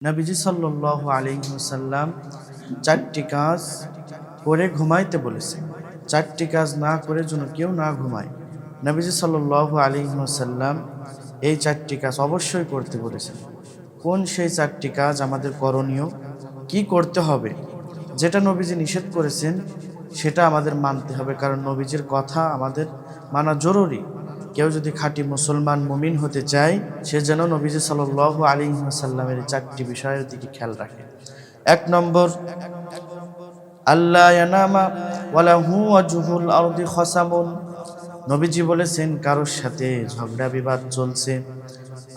নবীজি সাল্লাল্লাহু আলাইহি ওয়াসাল্লাম চারটি কাজ করে ঘুমাইতে বলেছেন। চারটি কাজ না করে যেন কেউ না ঘুমায়। নবীজি সাল্লাল্লাহু আলাইহি ওয়াসাল্লাম এই চারটি কাজ অবশ্যই করতে বলেছেন। কোন সেই চারটি কাজ আমাদের করণীয়, কি করতে হবে, যেটা নবীজি নিষেধ করেছেন সেটা আমাদের মানতে হবে, কারণ নবীজির কথা আমাদের মানা জরুরি। কেউ যদি খাঁটি মুসলমান মুমিন হতে চায়, সে যেন নবীজি সাল্লাল্লাহু আলাইহি ওয়াসাল্লামের চারটি বিষয়ের দিকে খেয়াল রাখে। এক নম্বর, আল্লাহ ইয়ানামা ওয়ালাহু ওয়াজহুল আরদি খাসামুন। নবীজি বলেছেন, কারোর সাথে ঝগড়া বিবাদ চলছে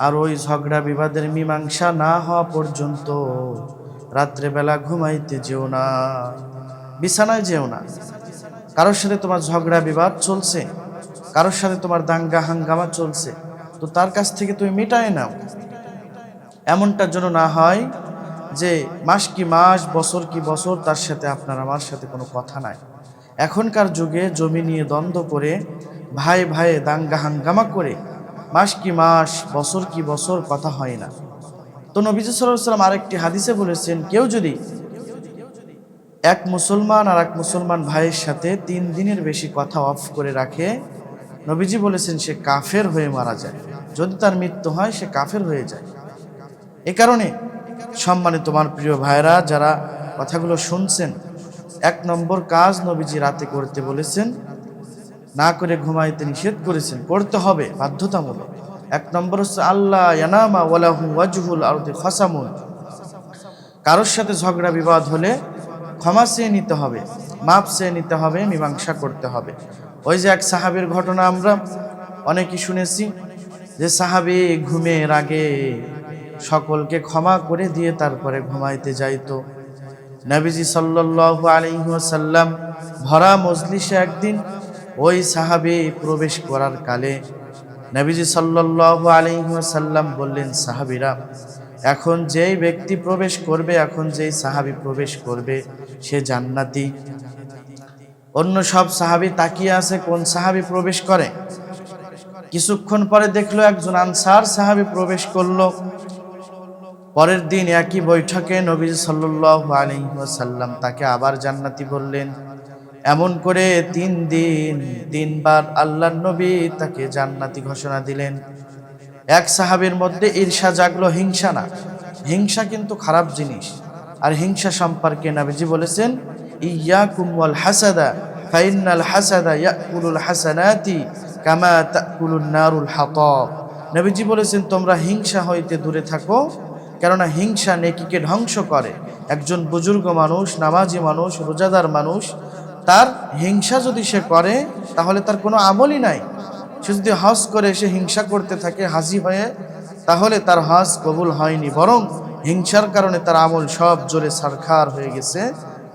আর ওই ঝগড়া বিবাদের মীমাংসা না হওয়া পর্যন্ত রাত্রেবেলা ঘুমাইতে যেও না, বিছানায় যেও না। কারোর সাথে তোমার ঝগড়া বিবাদ চলছে, কারোর সাথে তোমার দাঙ্গা হাঙ্গামা চলছে, তো তার কাছ থেকে তুমি মিটায় নাও। এমনটা যেন না হয় যে মাস কি মাস, বছর কি বছর তার সাথে আপনার আমার সাথে কোনো কথা নাই। এখনকার যুগে জমি নিয়ে দ্বন্দ্ব করে, ভাই ভাই দাঙ্গা হাঙ্গামা করে মাস কি মাস, বছর কি বছর কথা হয় না। তো নবী সাল্লাল্লাহু আলাইহি ওয়াসাল্লাম আরেকটি হাদিসে বলেছেন, কেউ যদি এক মুসলমান আর এক মুসলমান ভাইয়ের সাথে 3 দিনের বেশি কথা অফ করে রাখে, নবীজি বলেছেন সে কাফের হয়ে মারা যায়। যদি তার মৃত্যু হয়, সে কাফের হয়ে যায়। এ কারণে সম্মানিত আমার প্রিয় ভাইরা, যারা কথাগুলো শুনছেন, 1 নম্বর কাজ নবীজি রাতে করতে বলেছেন, না করে ঘুমাইতে নিষেধ করেছেন, করতে হবে বাধ্যতামূলক। 1 নম্বর হচ্ছে আল্লাহ ইয়ানামা ওয়ালাহু ওয়াজহুল আরদি খাসামুন। কারোর সাথে ঝগড়া বিবাদ হলে ক্ষমা চেয়ে নিতে হবে, মাপ চেয়ে নিতে হবে, মীমাংসা করতে হবে। ওই যে এক সাহাবীর ঘটনা আমরা অনেকেই শুনেছি, যে সাহাবী ঘুমের আগে সকলকে ক্ষমা করে দিয়ে তারপরে ঘুমাইতে যাইতো। নবীজি সাল্লাল্লাহু আলাইহি ওয়াসাল্লাম ভরা মজলিসে একদিন ওই সাহাবী প্রবেশ করার কালে নবীজি সাল্লাল্লাহু আলাইহি ওয়াসাল্লাম বললেন, সাহাবীরা, এখন যেই ব্যক্তি প্রবেশ করবে, এখন যেই সাহাবী প্রবেশ করবে, সে জান্নাতি। অন্য সব সাহাবী তাকিয়ে আছে কোন সাহাবী প্রবেশ করে। কিছুক্ষণ পরে দেখলো একজন আনসার সাহাবী প্রবেশ করলো। পরের দিন একই বৈঠকে নবী সাল্লাল্লাহু আলাইহি ওয়াসাল্লাম তাকে আবার জান্নাতি বললেন। এমন করে 3 দিন 3 বার আল্লাহর নবী তাকে জান্নাতি ঘোষণা দিলেন। এক সাহাবীর মধ্যে ঈর্ষা জাগলো, হিংসা না। হিংসা কিন্তু খারাপ জিনিস। আর হিংসা সম্পর্কে নবীজি বলেছেন, ইয়াকুম ওয়াল হাসাদা ফাইন্নাল হাসাদা ইয়াকুলুল হাসানাতি কামা তাকুলুন নারুল হাতাব। নবীজি বলেছেন, তোমরা হিংসা হইতে দূরে থাকো, কেননা হিংসা নেকিকে ধ্বংস করে। একজন বুজুর্গ মানুষ, নামাজি মানুষ, রোজাদার মানুষ, তার হিংসা যদি সে করে তাহলে তার কোনো আমলই নাই। সে যদি হজ করে সে হিংসা করতে থাকে হাজি হয়ে, তাহলে তার হজ কবুল হয়নি, বরং হিংসার কারণে তার আমল সব জোরে ছারখার হয়ে গেছে,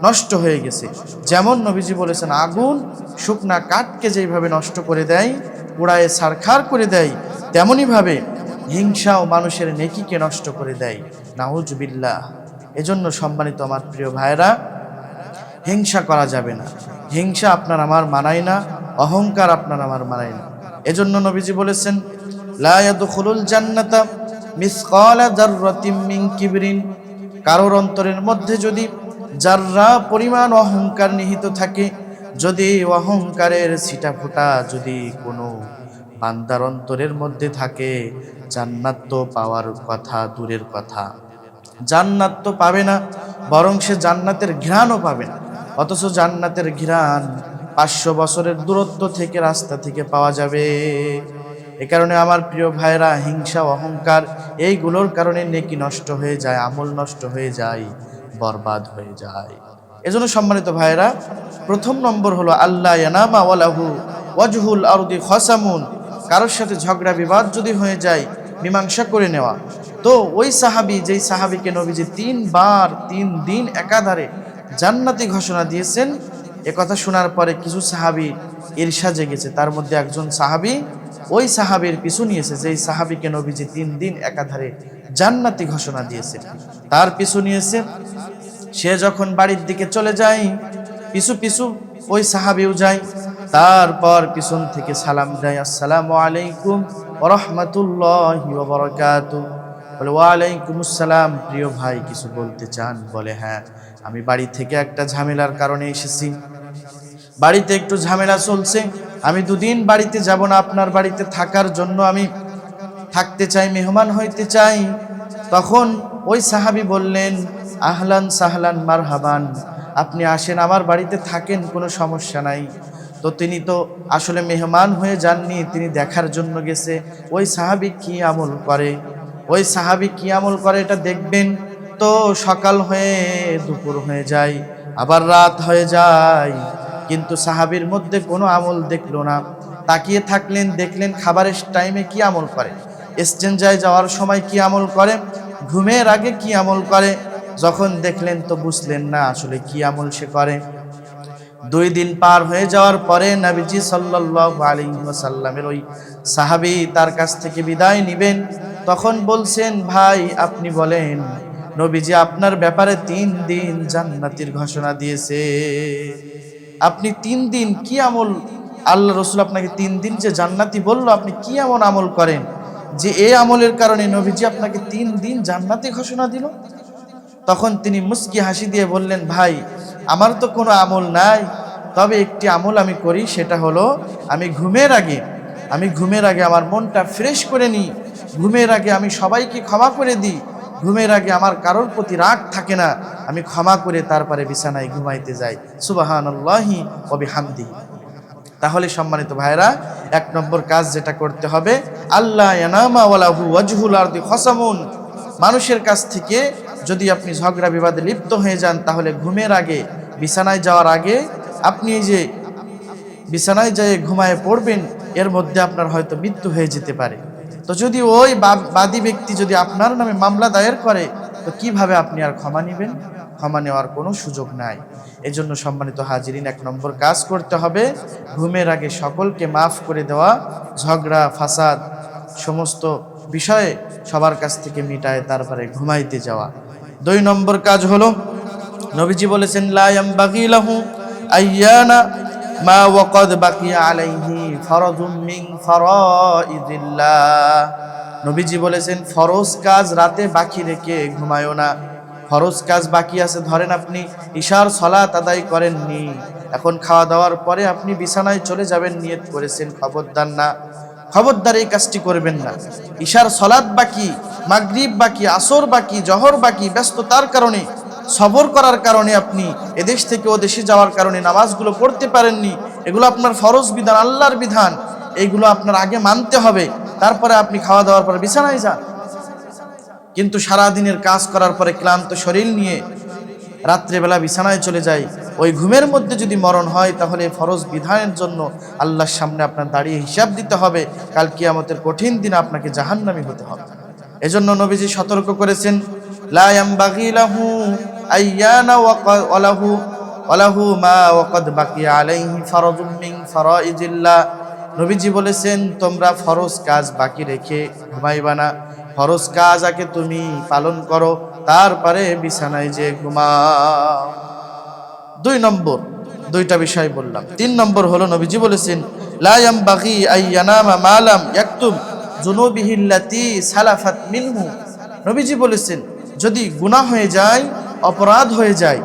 নষ্ট হয়ে গেছে। যেমন নবীজি বলেছেন, আগুন শুকনা কাঠকে যেইভাবে নষ্ট করে দেয়, পোড়ায় ছারখার করে দেয়, তেমনিভাবে হিংসাও মানুষের নেকিকে নষ্ট করে দেয়। নাউজুবিল্লাহ। এজন্য সম্মানিত আমার প্রিয় ভাইরা, হিংসা করা যাবে না। হিংসা আপনার আমার মানায় না, অহংকার আপনার আমার মানায় না। এজন্য নবীজি বলেছেন, লা ইয়াদখুলুল জান্নাতা মিসকালা যাররাতিম মিন কিবরিন। কারোর অন্তরের মধ্যে যদি যাররা পরিমাণ অহংকার নিহিত থাকে, যদি অহংকারের ছিটাফোঁটা যদি কোনো বান্দার অন্তরের মধ্যে থাকে, জান্নাত তো পাওয়ার কথা দূরের কথা, জান্নাত তো পাবে না, বরং সে জান্নাতের ঘ্রাণও পাবে না। অথচ জান্নাতের ঘ্রাণ 500 বছরের দূরত্ব থেকে, রাস্তা থেকে পাওয়া যাবে। এ কারণে আমার প্রিয় ভাইরা, হিংসা অহংকার এইগুলোর কারণে নেকি নষ্ট হয়ে যায়, আমল নষ্ট হয়ে যায়, বরবাদ হয়ে যায়। এজন্য সম্মানিত ভাইরা, 1 নম্বর হলো আল্লাহ ইয়ানামা ওয়ালাহু ওয়াজহুল আরদি খাসামুন। কারোর সাথে ঝগড়া বিবাদ যদি হয়ে যায়, মীমাংসা করে নেওয়া। তো ওই সাহাবী, যেই সাহাবীকে নবীজি 3 বার 3 দিন একাধারে জান্নাতি ঘোষণা দিয়েছেন, এ কথা শোনার পরে কিছু সাহাবী ঈর্ষা জেগেছে। তার মধ্যে একজন সাহাবী ওই সাহাবীর পিছু নিয়েছে, যেই সাহাবীকে নবীজি 3 দিন একাধারে জান্নাতি ঘোষণা দিয়েছে, তার পিছু নিয়েছে। সে যখন বাড়ির দিকে চলে যায়, পিছু পিছু ওই সাহাবীও যায়। তারপর পিছন থেকে সালাম দেয়, আসসালামু আলাইকুম ওয়া রাহমাতুল্লাহি ওয়া বারাকাতুহু। বলে ওয়ালাইকুম আসসালাম, প্রিয় ভাই কিছু বলতে চান? বলে হ্যাঁ, আমি বাড়ি থেকে একটা ঝামেলার কারণে এসেছি, বাড়িতে একটু ঝামেলা চলছে, আমি দুদিন বাড়িতে যাব না, আপনার বাড়িতে থাকার জন্য আমি থাকতে চাই, মেহমান হইতে চাই। তখন ওই সাহাবী বললেন, আহলান সাহলান মারহাবান, আপনি আসেন, আমার বাড়িতে থাকেন, কোনো সমস্যা নাই। তো তিনি তো আসলে মেহমান হয়ে যাননি, তিনি দেখার জন্য গেছে ওই সাহাবী কি আমল করে, ওই সাহাবী কি আমল করে এটা দেখবেন। তো সকাল হয়ে দুপুর হয়ে যায়, আবার রাত হয়ে যায়, কিন্তু সাহাবীর মধ্যে কোনো আমল দেখলো না। তাকিয়ে থাকলেন, দেখলেন খাবারের টাইমে কি আমল করে, এক্সচেঞ্জায় যাওয়ার সময় কি আমল করে, ঘুমের আগে কি আমল করে। যখন দেখলেন তো বুঝলেন না আসলে কি আমল সে করে। 2 দিন পার হয়ে যাওয়ার পরে নবীজি সাল্লাল্লাহু আলাইহি ওয়াসাল্লামের ওই সাহাবী তার কাছ থেকে বিদায় নেবেন। তখন বলছেন, ভাই আপনি বলেন, নবীজি আপনার ব্যাপারে 3 দিন জান্নাতের ঘোষণা দিয়েছে, আপনি 3 দিন কি আমল, আল্লাহ রসুল আপনাকে 3 দিন যে জান্নাতি বললো, আপনি কি এমন আমল করেন যে এই আমলের কারণে নবীজি আপনাকে 3 দিন জান্নাতি ঘোষণা দিল? তখন তিনি মুস্কি হাসি দিয়ে বললেন, ভাই আমার তো কোনো আমল নাই, তবে একটি আমল আমি করি, সেটা হলো আমি ঘুমের আগে আমার মনটা ফ্রেশ করে নিই, ঘুমের আগে আমি সবাইকে ক্ষমা করে দিই, ঘুমের আগে আমার কারোর প্রতি রাগ থাকে না, আমি ক্ষমা করে তারপরে বিছানায় ঘুমাইতে যাই। সুবহানাল্লাহি ওয়া বিহামদিহি। তাহলে সম্মানিত ভাইরা, 1 নম্বর কাজ যেটা করতে হবে, আল্লাহ ইয়ানামা ওয়ালাহু ওয়াজহুল আরদি খসামুন, মানুষের কাছ থেকে যদি আপনি ঝগড়া বিবাদে লিপ্ত হয়ে যান, তাহলে ঘুমের আগে, বিছানায় যাওয়ার আগে আপনি যে বিছানায় যেয়ে ঘুমায় পড়বেন, এর মধ্যে আপনার হয়তো মৃত্যু হয়ে যেতে পারে। তো যদি ওই বাদী ব্যক্তি যদি আপনার নামে মামলা দায়ের করে, তো কিভাবে আপনি আর ক্ষমা নেবেন? ক্ষমা নেওয়ার কোনো সুযোগ নাই। এজন্য সম্মানিত হাজিরিন, 1 নম্বর কাজ করতে হবে, ঘুমের আগে সকলকে মাফ করে দেওয়া, ঝগড়া ফাসাদ সমস্ত বিষয়ে সবার কাছ থেকে মিটায় তারপরে ঘুমাইতে যাওয়া। 2 নম্বর কাজ হলো, নবীজি বলেছেন, লা ইয়ামবাগি লাহু আইয়ানা মা ওয়াকাদ বাকিয়া আলাইহি ফরজুম মিন ফরাইদিল্লাহ। নবীজি বলেছেন, ফরজ কাজ রাতে বাকি রেখে ঘুমায়ও না। ফরজ কাজ বাকি আছে, ধরেন আপনি ইশার সালাত আদায় করেননি, এখন খাওয়া দাওয়ার পরে আপনি বিছানায় চলে যাবেন, নিয়ত করেছেন, খবরদার না, খবরদার এই কাজটি করবেন না। ইশার সালাত বাকি, মাগরিব বাকি, আসর বাকি, জহর বাকি, ব্যস্ততার কারণে, সবর করার কারণে, আপনি এদেশ থেকে ও দেশে যাওয়ার কারণে নামাজগুলো পড়তে পারেননি, এগুলো আপনার ফরজ বিধান, আল্লাহর বিধান, এইগুলো আপনার আগে মানতে হবে, তারপরে আপনি খাওয়া দাওয়ার পরে বিছানায় যান। কিন্তু সারাদিনের কাজ করার পরে ক্লান্ত শরীর নিয়ে রাত্রেবেলা বিছানায় চলে যায়, ওই ঘুমের মধ্যে যদি মরণ হয়, তাহলে ফরজ বিধানের জন্য আল্লাহর সামনে আপনার দাঁড়িয়ে হিসাব দিতে হবে, কাল কিয়ামতের কঠিন দিনে আপনাকে জাহান্নামী হতে হবে। এজন্য নবীজি সতর্ক করেছেন, লা ইয়ামবাগি লাহু আইয়ানা ওয়ালাহু মা ওয়াকাদ বাকিয়া আলাইহি ফরজুম মিন ফরাইদিল্লাহ। নবীজি বলেছেন, তোমরা ফরজ কাজ বাকি রেখে ঘুমাইবা না, ফরজ কাজ আগে তুমি পালন করো, তারপরে বিছানায় যে ঘুমাও। 2 নম্বর, 2টা বিষয় বললাম। 3 নম্বর হলো, নবীজি বলেছেন, লা ইয়ামবাগি আইয়ানামা মা লাম ইয়াকতুম যুনুবিহিল্লাতি সালাফাত মিনহু। নবীজি বলেছেন, যদি গুনাহ হয়ে যায়, অপরাধ হয়ে যায়,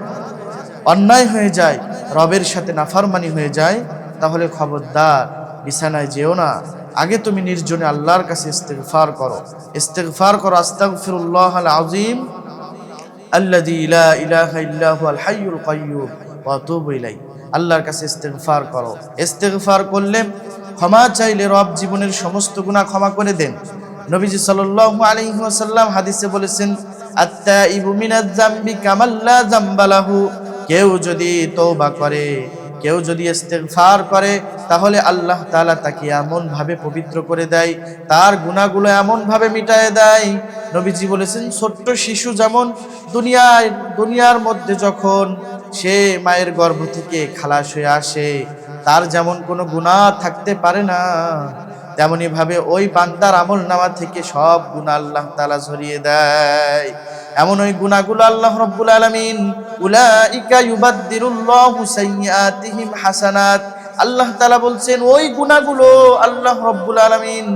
অন্যায় হয়ে যায়, রবের সাথে নাফরমানি হয়ে যায়, তাহলে খবরদার বিছানায় যেও না, আগে তুমি নির্জনে আল্লাহর কাছে ইস্তিগফার করো, আস্তাগফিরুল্লাহাল আযীম আল্লাযী লা ইলাহা ইল্লা হুয়াল হাইয়ুল কাইয়্যুম ওয়া আতুবু ইলাইহি। আল্লাহর কাছে ইস্তিগফার করো, ইস্তিগফার করলে, ক্ষমা চাইলে রব জীবনের সমস্ত গুনাহ ক্ষমা করে দেন। নবীজি সাল্লাল্লাহু আলাইহি ওয়াসাল্লাম হাদিসে বলেছেন, আত-তাইবু মিনাজ যামবি কামাল লা যামবা লাহু। কেউ যদি তওবা করে, কেউ যদি ইস্তিগফার করে, তাহলে আল্লাহ তাআলা তাকে এমন ভাবে পবিত্র করে দেয়, তার গুনাহগুলো এমন ভাবে মিটায়ে দেয়। নবীজি বলেছেন, ছোট্ট শিশু যেমন দুনিয়ার মধ্যে যখন সে মায়ের গর্ভ থেকে খালাস হয়ে আসে, তার যেমন কোনো গুনাহ থাকতে পারে না, তেমনি ভাবে ওই বান্দার আমলনামা থেকে সব গুনাহ আল্লাহ তাআলা ঝরিয়ে দেয়। এমন ওই গুনাহগুলো আল্লাহ রাব্বুল আলামিন, উলাইকা ইউবাদদিলুল্লাহু সাইয়্যাতিহিম হাসানাত, আল্লাহ তাআলা বলছেন, ওই গুনাহগুলো আল্লাহ রাব্বুল আলামিন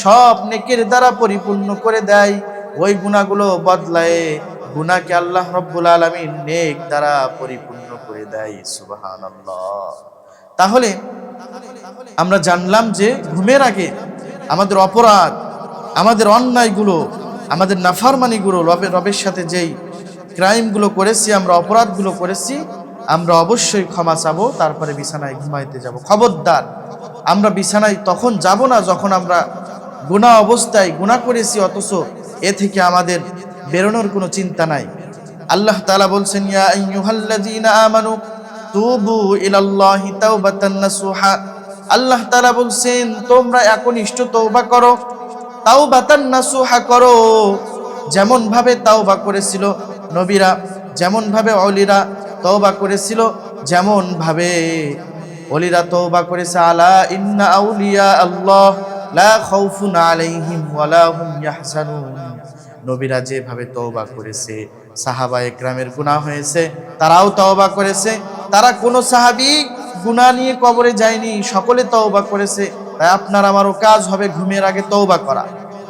সব নেকির দ্বারা পরিপূর্ণ করে দেয়। ওই গুনাহগুলো বদলায়, গুনাহকে আল্লাহ রাব্বুল আলামিন নেক দ্বারা পরিপূর্ণ করে দেয়। সুবহানাল্লাহ। তাহলে আমরা জানলাম যে ঘুমের আগে আমাদের অপরাধ, আমাদের অন্যায়গুলো, আমাদের নাফরমানিগুলো, রবের সাথে যেই ক্রাইমগুলো করেছি, আমরা অপরাধগুলো করেছি, আমরা অবশ্যই ক্ষমা চাবো, তারপরে বিছানায় ঘুমাইতে যাব। খবরদার, আমরা বিছানায় তখন যাব না যখন আমরা গুনাহ অবস্থায় গুনাহ করেছি, অথচ এ থেকে আমাদের বেরোনোর কোনো চিন্তা নাই। আল্লাহ তাআলা বলছেন, ইয়া আইয়ুহাল্লাযীনা আমানু তুবু ইলাল্লাহি তাওবাতান নাসুহা। আল্লাহ তাআলা বলছেন, তোমরা একনিষ্ঠ তওবা করো, তাওবাতান নাসুহা করো। যেমন ভাবে তাওবা করেছিল নবীরা, যেমন ভাবে ওলিরা তওবা করেছিল, যেমন ভাবে ওলিরা তওবা করেছে। আলা ইন্না আউলিয়া আল্লাহ লা খাউফুন আলাইহিম ওয়ালা হুম ইয়াহজানুন। নবীরা যেভাবে তওবা করেছে, সাহাবায়ে কেরামের গুনাহ হয়েছে, তারাও তওবা করেছে। তারা কোনো সাহাবী গুনাহ নিয়ে কবরে যায়নি, সকলে তওবা করেছে। তাই আপনার আমারও কাজ হবে ঘুমের আগে তওবা করা।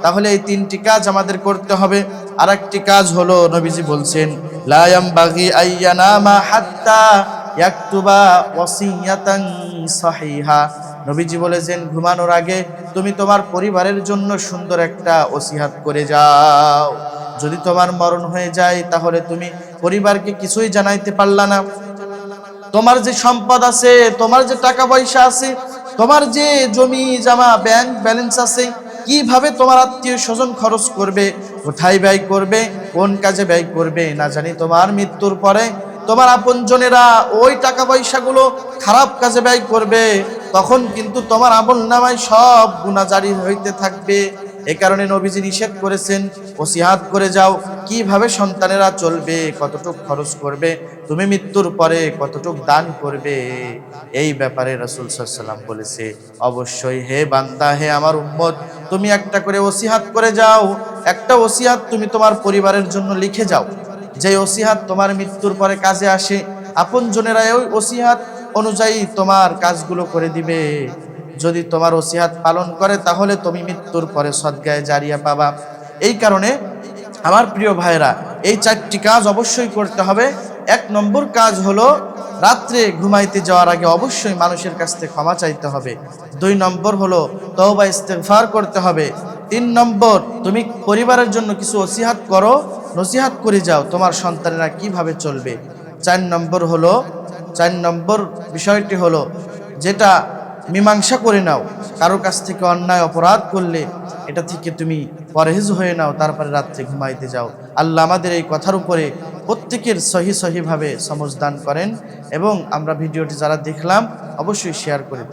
তাহলে এই তিনটি কাজ আমাদের করতে হবে। আরেকটি কাজ হলো, নবীজি বলছেন, লা ইয়ামবাগি আইয়ানামা হাত্তা ইয়াকতুবা ওয়াসিয়াতান সহিহা। নবীজি বলেছেন, ঘুমানোর আগে তুমি তোমার পরিবারের জন্য সুন্দর একটা ওসিয়াত করে যাও। যদি তোমার মরণ হয়ে যায়, তাহলে তুমি পরিবারকে কিছুই জানাইতে পারলা না। তোমার যে সম্পদ আছে, তোমার যে টাকা পয়সা আছে, তোমার যে জমি জমা ব্যাংক ব্যালেন্স আছে, কিভাবে তোমার আত্মীয় স্বজন খরচ করবে, কোথায় ব্যয় করবে, কোন কাজে ব্যয় করবে, না জানি তোমার মৃত্যুর পরে তোমার আপনজনেরা ওই টাকা পয়সাগুলো খারাপ কাজে ব্যয় করবে। তখন কিন্তু তোমার আমলনামায় সব গুনাহ জারি হইতে থাকবে। এই কারণে নবীজি নিষেধ করেছেন, ওসিয়াত করে যাও, কিভাবে সন্তানেরা চলবে, কতটুক খরচ করবে, তুমি মৃত্যুর পরে কতটুক দান করবে, এই ব্যাপারে রাসূল সাল্লাল্লাহু আলাইহি ওয়াসাল্লাম বলেছে। অবশ্যই হে বান্দা, হে আমার উম্মত, তুমি একটা করে ওসিয়াত করে যাও। একটা ওসিয়াত তুমি তোমার পরিবারের জন্য লিখে যাও, যে ওসিয়াত তোমার মৃত্যুর পরে কাজে আসে। আপনজনেরা ওই ওসিয়াত অনুযায়ী তোমার কাজগুলো করে দিবে। যদি তোমার ওসিয়াত পালন করে, তাহলে তুমি মৃত্যুর পরে সদকায়ে জারিয়া পাবা। এই কারণে আমার প্রিয় ভাইরা, এই চারটি কাজ অবশ্যই করতে হবে। 1 নম্বর কাজ হলো, রাত্রে ঘুমাইতে যাওয়ার আগে অবশ্যই মানুষের কাছ থেকে ক্ষমা চাইতে হবে। 2 নম্বর হলো তওবা ইস্তেগফার করতে হবে। 3 নম্বর, তুমি পরিবারের জন্য কিছু ওসিয়াত করো, নসিহাত করে যাও, তোমার সন্তানেরা কিভাবে চলবে। 4 নম্বর বিষয়টি হলো, যেটা মীমাংসা করে নাও। কারো কাছ থেকে অন্যায় অপরাধ করলে এটা থেকে তুমি পরহেজ হয়ে নাও, তারপরে রাত্রে ঘুমাইতে যাও। আল্লাহ আমাদের এই কথার উপরে প্রত্যেকের সহিভাবে সমঝ দান করেন। এবং আমরা ভিডিওটি যারা দেখলাম অবশ্যই শেয়ার করে দিন।